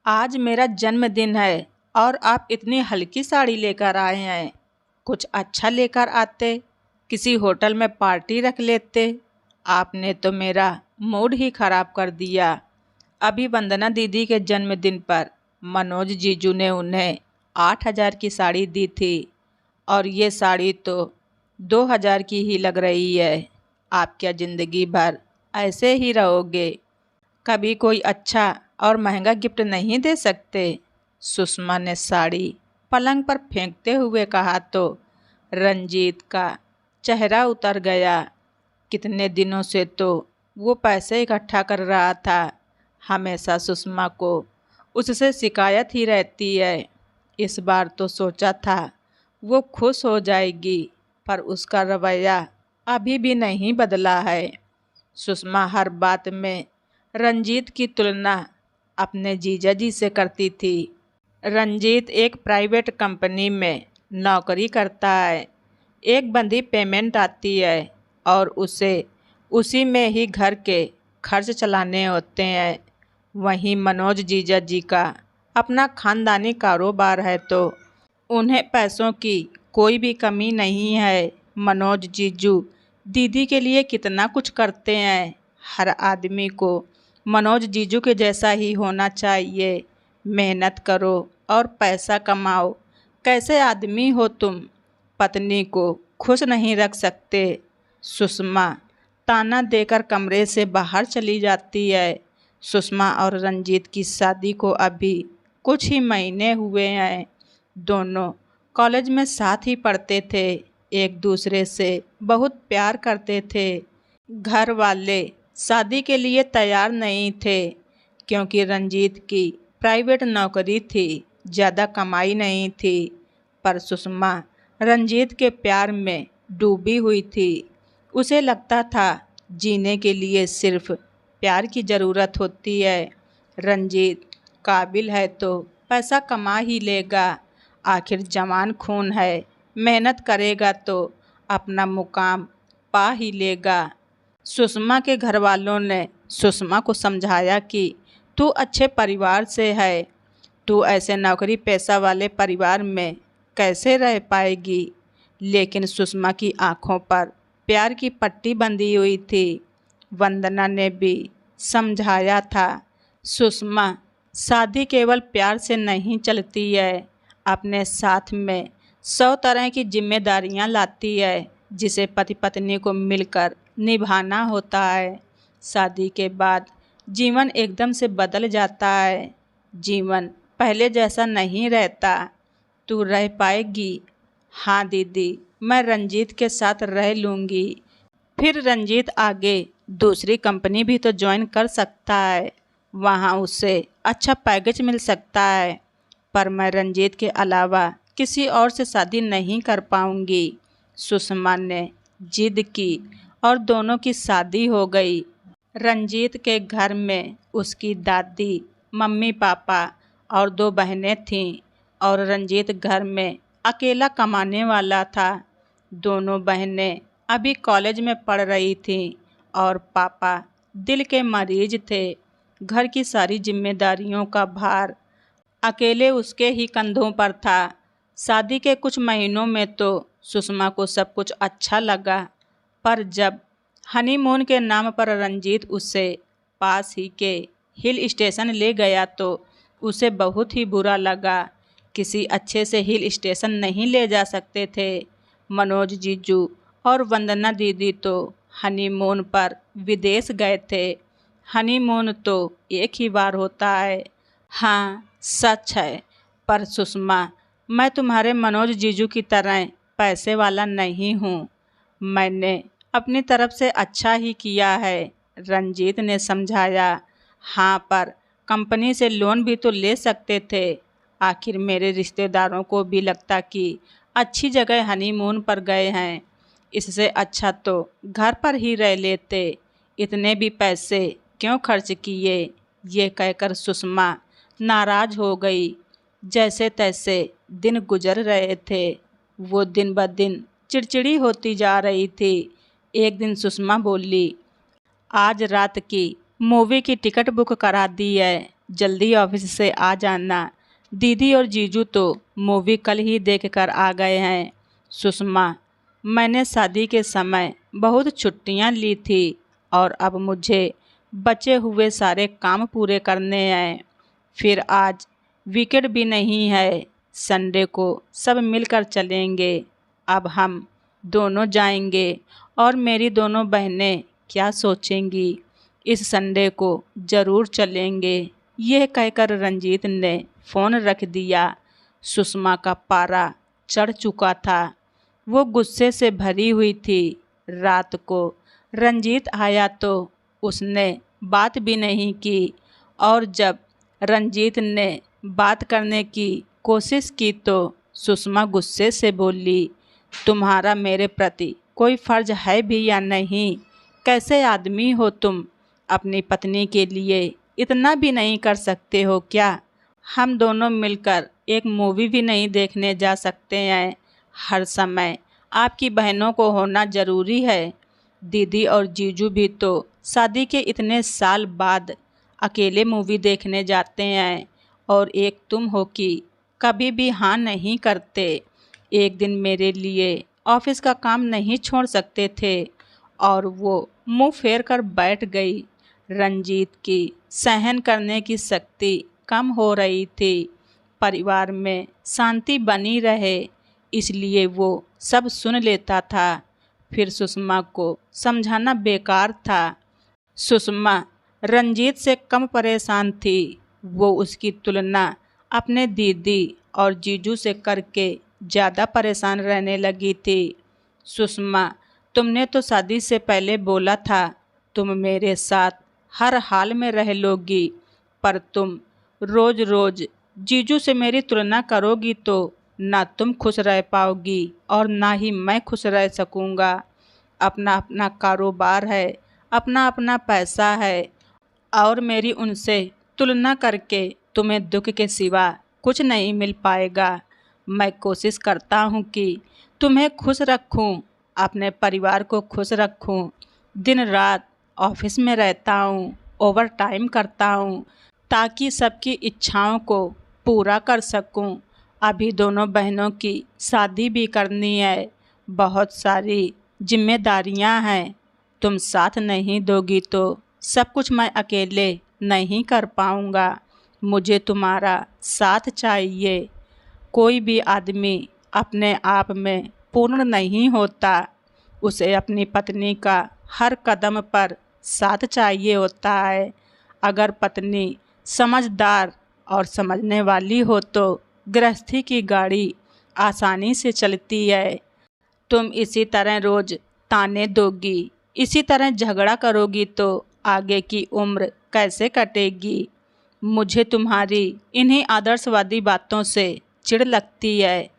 आज मेरा जन्मदिन है और आप इतनी हल्की साड़ी लेकर आए हैं। कुछ अच्छा लेकर आते, किसी होटल में पार्टी रख लेते। आपने तो मेरा मूड ही खराब कर दिया। अभी वंदना दीदी के जन्मदिन पर मनोज जीजू ने उन्हें 8,000 की साड़ी दी थी और ये साड़ी तो 2,000 की ही लग रही है। आप क्या ज़िंदगी भर ऐसे ही रहोगे? कभी कोई अच्छा और महंगा गिफ्ट नहीं दे सकते? सुषमा ने साड़ी पलंग पर फेंकते हुए कहा तो रंजीत का चेहरा उतर गया। कितने दिनों से तो वो पैसे इकट्ठा कर रहा था। हमेशा सुषमा को उससे शिकायत ही रहती है। इस बार तो सोचा था वो खुश हो जाएगी, पर उसका रवैया अभी भी नहीं बदला है। सुषमा हर बात में रंजीत की तुलना अपने जीजा जी से करती थी। रंजीत एक प्राइवेट कंपनी में नौकरी करता है। एक बंधी पेमेंट आती है और उसे उसी में ही घर के खर्च चलाने होते हैं। वहीं मनोज जीजा जी का अपना खानदानी कारोबार है तो उन्हें पैसों की कोई भी कमी नहीं है। मनोज जीजू दीदी के लिए कितना कुछ करते हैं। हर आदमी को मनोज जीजू के जैसा ही होना चाहिए। मेहनत करो और पैसा कमाओ। कैसे आदमी हो तुम? पत्नी को खुश नहीं रख सकते? सुषमा ताना देकर कमरे से बाहर चली जाती है। सुषमा और रंजीत की शादी को अभी कुछ ही महीने हुए हैं। दोनों कॉलेज में साथ ही पढ़ते थे। एक दूसरे से बहुत प्यार करते थे। घर वाले शादी के लिए तैयार नहीं थे क्योंकि रंजीत की प्राइवेट नौकरी थी, ज़्यादा कमाई नहीं थी। पर सुषमा रंजीत के प्यार में डूबी हुई थी। उसे लगता था जीने के लिए सिर्फ प्यार की ज़रूरत होती है। रंजीत काबिल है तो पैसा कमा ही लेगा। आखिर जवान खून है, मेहनत करेगा तो अपना मुकाम पा ही लेगा। सुषमा के घर वालों ने सुषमा को समझाया कि तू अच्छे परिवार से है, तू ऐसे नौकरी पेशा वाले परिवार में कैसे रह पाएगी। लेकिन सुषमा की आंखों पर प्यार की पट्टी बंधी हुई थी। वंदना ने भी समझाया था, सुषमा शादी केवल प्यार से नहीं चलती है, अपने साथ में 100 तरह की जिम्मेदारियां लाती है जिसे पति पत्नी को मिलकर निभाना होता है। शादी के बाद जीवन एकदम से बदल जाता है। जीवन पहले जैसा नहीं रहता। तू रह पाएगी? हाँ दीदी, मैं रंजीत के साथ रह लूँगी। फिर रंजीत आगे दूसरी कंपनी भी तो ज्वाइन कर सकता है, वहाँ उसे अच्छा पैकेज मिल सकता है। पर मैं रंजीत के अलावा किसी और से शादी नहीं कर पाऊँगी। सुषमा ने जिद की और दोनों की शादी हो गई। रंजीत के घर में उसकी दादी, मम्मी पापा और 2 बहनें थीं और रंजीत घर में अकेला कमाने वाला था। दोनों बहनें अभी कॉलेज में पढ़ रही थीं और पापा दिल के मरीज थे। घर की सारी जिम्मेदारियों का भार अकेले उसके ही कंधों पर था। शादी के कुछ महीनों में तो सुषमा को सब कुछ अच्छा लगा, पर जब हनीमून के नाम पर रंजीत उसे पास ही के हिल स्टेशन ले गया तो उसे बहुत ही बुरा लगा। किसी अच्छे से हिल स्टेशन नहीं ले जा सकते थे। मनोज जीजू और वंदना दीदी तो हनीमून पर विदेश गए थे। हनीमून तो एक ही बार होता है। हाँ सच है, पर सुषमा, मैं तुम्हारे मनोज जीजू की तरह पैसे वाला नहीं हूँ। मैंने अपनी तरफ से अच्छा ही किया है, रंजीत ने समझाया। हाँ, पर कंपनी से लोन भी तो ले सकते थे। आखिर मेरे रिश्तेदारों को भी लगता कि अच्छी जगह हनीमून पर गए हैं। इससे अच्छा तो घर पर ही रह लेते। इतने भी पैसे क्यों खर्च किए? ये कहकर सुषमा नाराज हो गई। जैसे तैसे दिन गुजर रहे थे। वो दिन ब दिन चिड़चिड़ी होती जा रही थी। एक दिन सुषमा बोली, आज रात की मूवी की टिकट बुक करा दी है, जल्दी ऑफिस से आ जाना। दीदी और जीजू तो मूवी कल ही देख कर आ गए हैं। सुषमा, मैंने शादी के समय बहुत छुट्टियां ली थी और अब मुझे बचे हुए सारे काम पूरे करने हैं। फिर आज वीकेंड भी नहीं है, संडे को सब मिलकर चलेंगे। अब हम दोनों जाएंगे और मेरी दोनों बहनें क्या सोचेंगी। इस संडे को ज़रूर चलेंगे। यह कहकर रंजीत ने फ़ोन रख दिया। सुषमा का पारा चढ़ चुका था। वो गुस्से से भरी हुई थी। रात को रंजीत आया तो उसने बात भी नहीं की, और जब रंजीत ने बात करने की कोशिश की तो सुषमा गुस्से से बोली, तुम्हारा मेरे प्रति कोई फ़र्ज है भी या नहीं? कैसे आदमी हो तुम? अपनी पत्नी के लिए इतना भी नहीं कर सकते हो क्या? हम दोनों मिलकर एक मूवी भी नहीं देखने जा सकते हैं? हर समय आपकी बहनों को होना ज़रूरी है। दीदी और जीजू भी तो शादी के इतने साल बाद अकेले मूवी देखने जाते हैं, और एक तुम हो कि कभी भी हाँ नहीं करते। एक दिन मेरे लिए ऑफिस का काम नहीं छोड़ सकते थे। और वो मुंह फेर कर बैठ गई। रंजीत की सहन करने की शक्ति कम हो रही थी। परिवार में शांति बनी रहे इसलिए वो सब सुन लेता था। फिर सुषमा को समझाना बेकार था। सुषमा रंजीत से कम परेशान थी। वो उसकी तुलना अपने दीदी और जीजू से करके ज़्यादा परेशान रहने लगी थी। सुषमा, तुमने तो शादी से पहले बोला था तुम मेरे साथ हर हाल में रह लोगी, पर तुम रोज़ रोज़ जीजू से मेरी तुलना करोगी तो ना तुम खुश रह पाओगी और ना ही मैं खुश रह सकूँगा। अपना अपना कारोबार है, अपना अपना पैसा है, और मेरी उनसे तुलना करके तुम्हें दुख के सिवा कुछ नहीं मिल पाएगा। मैं कोशिश करता हूँ कि तुम्हें खुश रखूँ, अपने परिवार को खुश रखूँ। दिन रात ऑफिस में रहता हूँ, ओवर टाइम करता हूँ ताकि सबकी इच्छाओं को पूरा कर सकूँ। अभी दोनों बहनों की शादी भी करनी है, बहुत सारी जिम्मेदारियाँ हैं। तुम साथ नहीं दोगी तो सब कुछ मैं अकेले नहीं कर पाऊँगा। मुझे तुम्हारा साथ चाहिए। कोई भी आदमी अपने आप में पूर्ण नहीं होता, उसे अपनी पत्नी का हर कदम पर साथ चाहिए होता है। अगर पत्नी समझदार और समझने वाली हो तो गृहस्थी की गाड़ी आसानी से चलती है। तुम इसी तरह रोज ताने दोगी, इसी तरह झगड़ा करोगी तो आगे की उम्र कैसे कटेगी? मुझे तुम्हारी इन्हीं आदर्शवादी बातों से चिढ़ लगती है।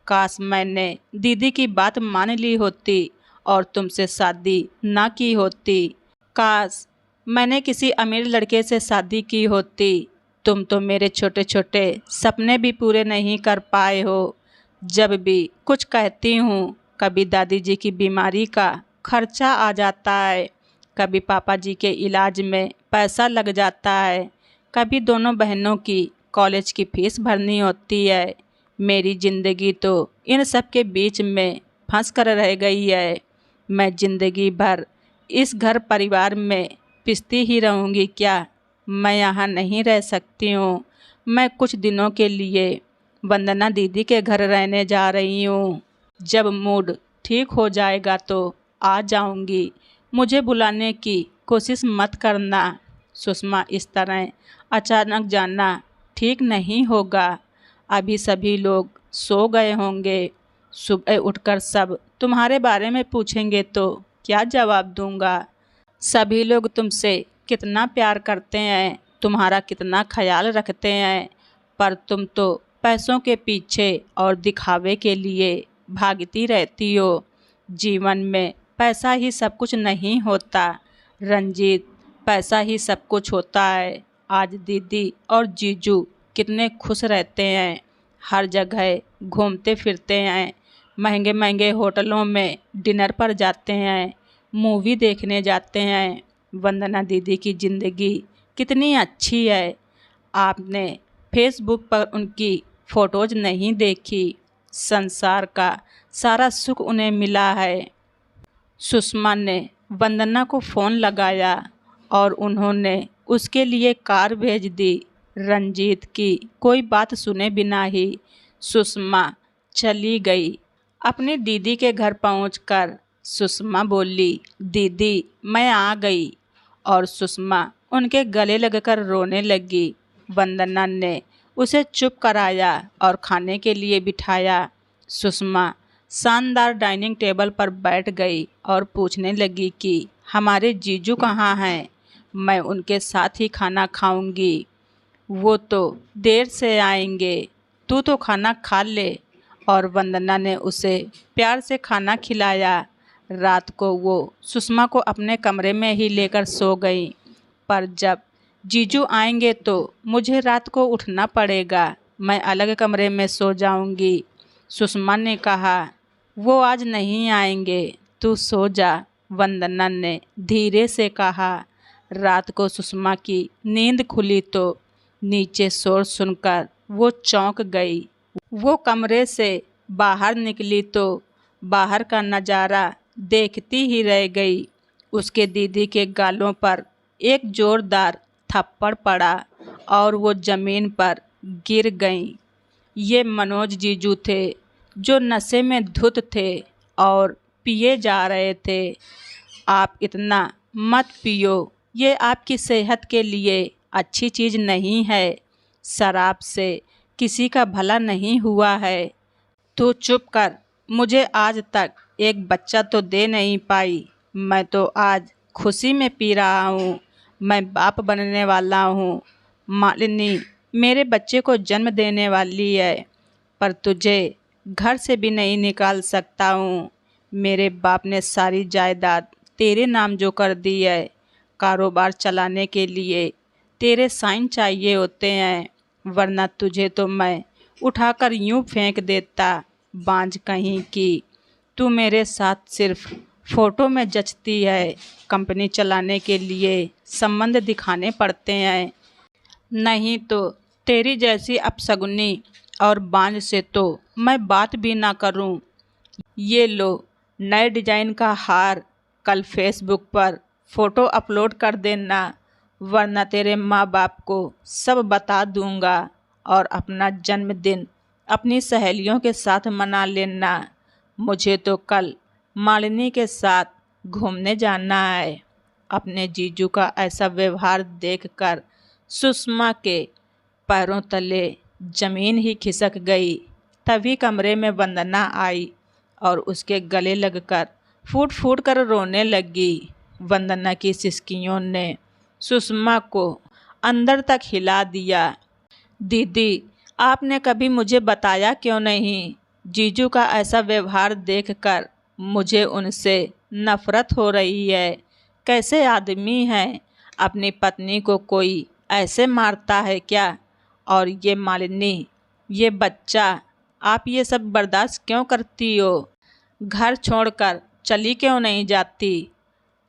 काश मैंने दीदी की बात मान ली होती और तुमसे शादी ना की होती। काश मैंने किसी अमीर लड़के से शादी की होती। तुम तो मेरे छोटे छोटे सपने भी पूरे नहीं कर पाए हो। जब भी कुछ कहती हूँ, कभी दादी जी की बीमारी का खर्चा आ जाता है, कभी पापा जी के इलाज में पैसा लग जाता है, कभी दोनों बहनों की कॉलेज की फीस भरनी होती है। मेरी ज़िंदगी तो इन सब के बीच में फंस कर रह गई है। मैं ज़िंदगी भर इस घर परिवार में पिसती ही रहूँगी क्या? मैं यहाँ नहीं रह सकती हूँ। मैं कुछ दिनों के लिए वंदना दीदी के घर रहने जा रही हूँ। जब मूड ठीक हो जाएगा तो आ जाऊँगी। मुझे बुलाने की कोशिश मत करना। सुषमा, इस तरह अचानक जाना ठीक नहीं होगा। अभी सभी लोग सो गए होंगे। सुबह उठकर सब तुम्हारे बारे में पूछेंगे तो क्या जवाब दूंगा? सभी लोग तुमसे कितना प्यार करते हैं, तुम्हारा कितना ख्याल रखते हैं, पर तुम तो पैसों के पीछे और दिखावे के लिए भागती रहती हो। जीवन में पैसा ही सब कुछ नहीं होता रंजीत, पैसा ही सब कुछ होता है। आज दीदी और जीजू कितने खुश रहते हैं, हर जगह घूमते फिरते हैं, महंगे महंगे होटलों में डिनर पर जाते हैं, मूवी देखने जाते हैं। वंदना दीदी की ज़िंदगी कितनी अच्छी है। आपने फेसबुक पर उनकी फ़ोटोज़ नहीं देखी। संसार का सारा सुख उन्हें मिला है। सुषमा ने वंदना को फ़ोन लगाया और उन्होंने उसके लिए कार भेज दी। रंजीत की कोई बात सुने बिना ही सुषमा चली गई। अपनी दीदी के घर पहुंचकर सुषमा बोली, दीदी मैं आ गई। और सुषमा उनके गले लगकर रोने लगी। वंदना ने उसे चुप कराया और खाने के लिए बिठाया। सुषमा शानदार डाइनिंग टेबल पर बैठ गई और पूछने लगी कि हमारे जीजू कहाँ हैं? मैं उनके साथ ही खाना खाऊंगी। वो तो देर से आएंगे, तू तो खाना खा ले। और वंदना ने उसे प्यार से खाना खिलाया। रात को वो सुषमा को अपने कमरे में ही लेकर सो गई। पर जब जीजू आएंगे तो मुझे रात को उठना पड़ेगा, मैं अलग कमरे में सो जाऊंगी। सुषमा ने कहा, वो आज नहीं आएंगे, तू सो जा। वंदना ने धीरे से कहा। रात को सुषमा की नींद खुली तो नीचे शोर सुनकर वो चौंक गई। वो कमरे से बाहर निकली तो बाहर का नज़ारा देखती ही रह गई। उसके दीदी के गालों पर एक जोरदार थप्पड़ पड़ा और वो ज़मीन पर गिर गईं। ये मनोज जीजू थे जो नशे में धुत थे और पिए जा रहे थे। आप इतना मत पियो, ये आपकी सेहत के लिए अच्छी चीज़ नहीं है। शराब से किसी का भला नहीं हुआ है। तू चुप कर, मुझे आज तक एक बच्चा तो दे नहीं पाई। मैं तो आज खुशी में पी रहा हूँ। मैं बाप बनने वाला हूँ। मालिनी मेरे बच्चे को जन्म देने वाली है, पर तुझे घर से भी नहीं निकाल सकता हूँ। मेरे बाप ने सारी जायदाद तेरे नाम जो कर दी है। कारोबार चलाने के लिए तेरे साइन चाहिए होते हैं, वरना तुझे तो मैं उठाकर यूं फेंक देता। बांझ कहीं की, तू मेरे साथ सिर्फ फ़ोटो में जचती है। कंपनी चलाने के लिए संबंध दिखाने पड़ते हैं, नहीं तो तेरी जैसी अपशगुनी और बांझ से तो मैं बात भी ना करूं। ये लो नए डिजाइन का हार, कल फेसबुक पर फ़ोटो अपलोड कर देना, वरना तेरे माँ बाप को सब बता दूंगा। और अपना जन्मदिन अपनी सहेलियों के साथ मना लेना। मुझे तो कल मालिनी के साथ घूमने जाना है। अपने जीजू का ऐसा व्यवहार देखकर सुषमा के पैरों तले जमीन ही खिसक गई। तभी कमरे में वंदना आई और उसके गले लगकर फूट फूट कर रोने लगी। वंदना की सिसकियों ने सुषमा को अंदर तक हिला दिया। दीदी आपने कभी मुझे बताया क्यों नहीं? जीजू का ऐसा व्यवहार देखकर मुझे उनसे नफरत हो रही है। कैसे आदमी हैं? अपनी पत्नी को कोई ऐसे मारता है क्या? और ये मालिनी, ये बच्चा, आप ये सब बर्दाश्त क्यों करती हो? घर छोड़कर चली क्यों नहीं जाती?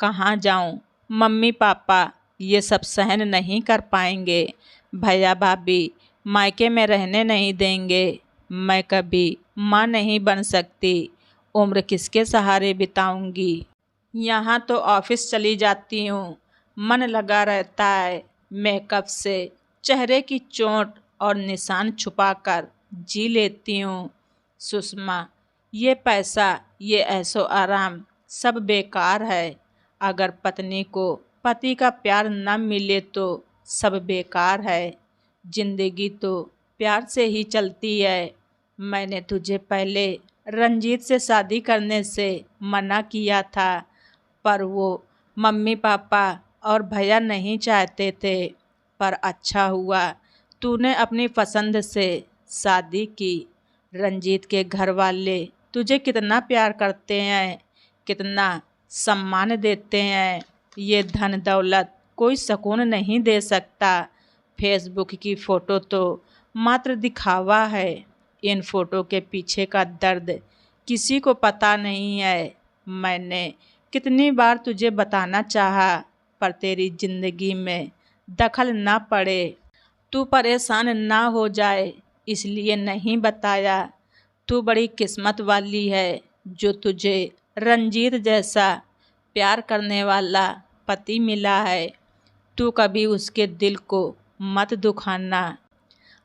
कहाँ जाऊँ? मम्मी पापा ये सब सहन नहीं कर पाएंगे। भैया भाभी मायके में रहने नहीं देंगे। मैं कभी माँ नहीं बन सकती। उम्र किसके सहारे बिताऊंगी? यहाँ तो ऑफिस चली जाती हूँ, मन लगा रहता है। मेकअप से चेहरे की चोट और निशान छुपाकर जी लेती हूँ। सुषमा, ये पैसा, ये ऐशो आराम सब बेकार है। अगर पत्नी को पति का प्यार न मिले तो सब बेकार है। जिंदगी तो प्यार से ही चलती है। मैंने तुझे पहले रंजीत से शादी करने से मना किया था, पर वो मम्मी पापा और भैया नहीं चाहते थे। पर अच्छा हुआ तूने अपनी पसंद से शादी की। रंजीत के घर वाले तुझे कितना प्यार करते हैं, कितना सम्मान देते हैं। ये धन दौलत कोई सुकून नहीं दे सकता। फेसबुक की फ़ोटो तो मात्र दिखावा है। इन फ़ोटो के पीछे का दर्द किसी को पता नहीं है। मैंने कितनी बार तुझे बताना चाहा, पर तेरी ज़िंदगी में दखल ना पड़े। तू परेशान ना हो जाए इसलिए नहीं बताया। तू बड़ी किस्मत वाली है जो तुझे रंजीत जैसा प्यार करने वाला पति मिला है। तू कभी उसके दिल को मत दुखाना।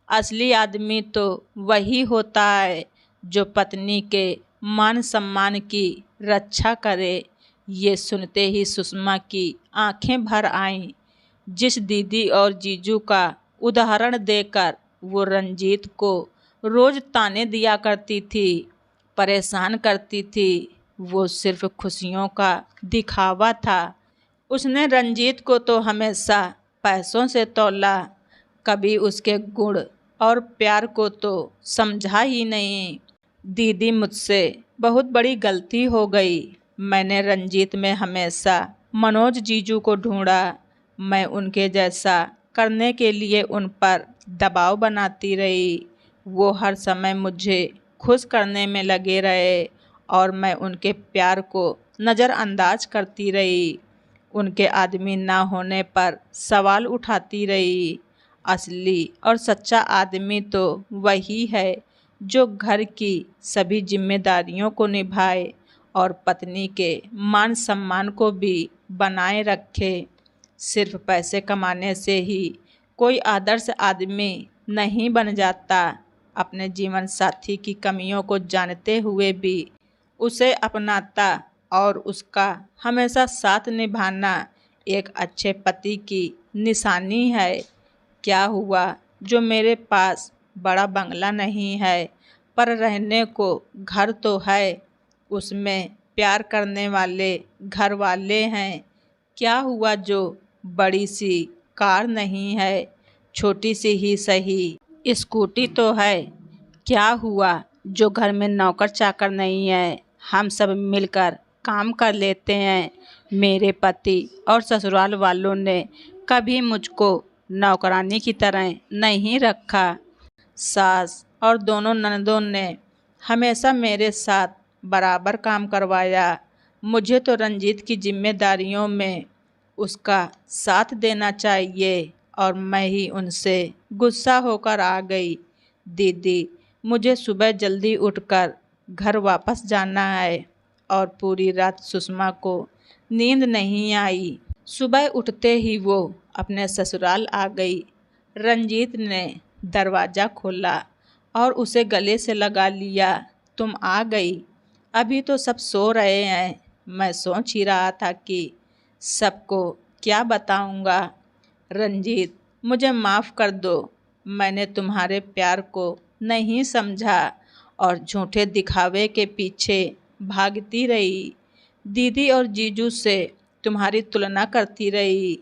असली आदमी तो वही होता है जो पत्नी के मान सम्मान की रक्षा करे। ये सुनते ही सुषमा की आंखें भर आईं। जिस दीदी और जीजू का उदाहरण देकर वो रंजीत को रोज ताने दिया करती थी, परेशान करती थी, वो सिर्फ खुशियों का दिखावा था। उसने रंजीत को तो हमेशा पैसों से तौला, कभी उसके गुण और प्यार को तो समझा ही नहीं। दीदी, मुझसे बहुत बड़ी गलती हो गई। मैंने रंजीत में हमेशा मनोज जीजू को ढूंढा। मैं उनके जैसा करने के लिए उन पर दबाव बनाती रही। वो हर समय मुझे खुश करने में लगे रहे और मैं उनके प्यार को नज़रअंदाज करती रही। उनके आदमी ना होने पर सवाल उठाती रही। असली और सच्चा आदमी तो वही है जो घर की सभी जिम्मेदारियों को निभाए और पत्नी के मान सम्मान को भी बनाए रखे। सिर्फ पैसे कमाने से ही कोई आदर्श आदमी नहीं बन जाता। अपने जीवन साथी की कमियों को जानते हुए भी उसे अपनाता और उसका हमेशा साथ निभाना एक अच्छे पति की निशानी है। क्या हुआ जो मेरे पास बड़ा बंगला नहीं है पर रहने को घर तो है, उसमें प्यार करने वाले घर वाले हैं। क्या हुआ जो बड़ी सी कार नहीं है, छोटी सी ही सही स्कूटी तो है। क्या हुआ जो घर में नौकर चाकर नहीं है, हम सब मिलकर काम कर लेते हैं। मेरे पति और ससुराल वालों ने कभी मुझको नौकरानी की तरह नहीं रखा। सास और दोनों ननदों ने हमेशा मेरे साथ बराबर काम करवाया। मुझे तो रंजीत की जिम्मेदारियों में उसका साथ देना चाहिए और मैं ही उनसे गुस्सा होकर आ गई। दीदी, मुझे सुबह जल्दी उठकर घर वापस जाना है और पूरी रात सुषमा को नींद नहीं आई। सुबह उठते ही वो अपने ससुराल आ गई। रंजीत ने दरवाज़ा खोला और उसे गले से लगा लिया। तुम आ गई, अभी तो सब सो रहे हैं। मैं सोच ही रहा था कि सबको क्या बताऊंगा। रंजीत, मुझे माफ़ कर दो। मैंने तुम्हारे प्यार को नहीं समझा और झूठे दिखावे के पीछे भागती रही। दीदी और जीजू से तुम्हारी तुलना करती रही।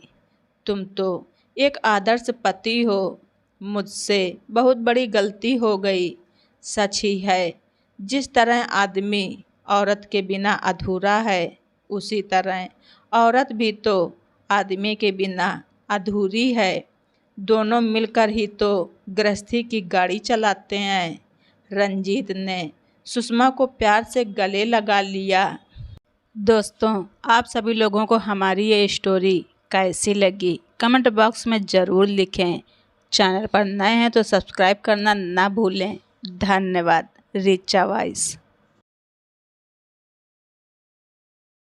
तुम तो एक आदर्श पति हो। मुझसे बहुत बड़ी गलती हो गई। सच ही है, जिस तरह आदमी औरत के बिना अधूरा है, उसी तरह औरत भी तो आदमी के बिना अधूरी है। दोनों मिलकर ही तो गृहस्थी की गाड़ी चलाते हैं। रंजीत ने सुषमा को प्यार से गले लगा लिया। दोस्तों, आप सभी लोगों को हमारी ये स्टोरी कैसी लगी कमेंट बॉक्स में ज़रूर लिखें। चैनल पर नए हैं तो सब्सक्राइब करना ना भूलें। धन्यवाद। रिचा वॉइस।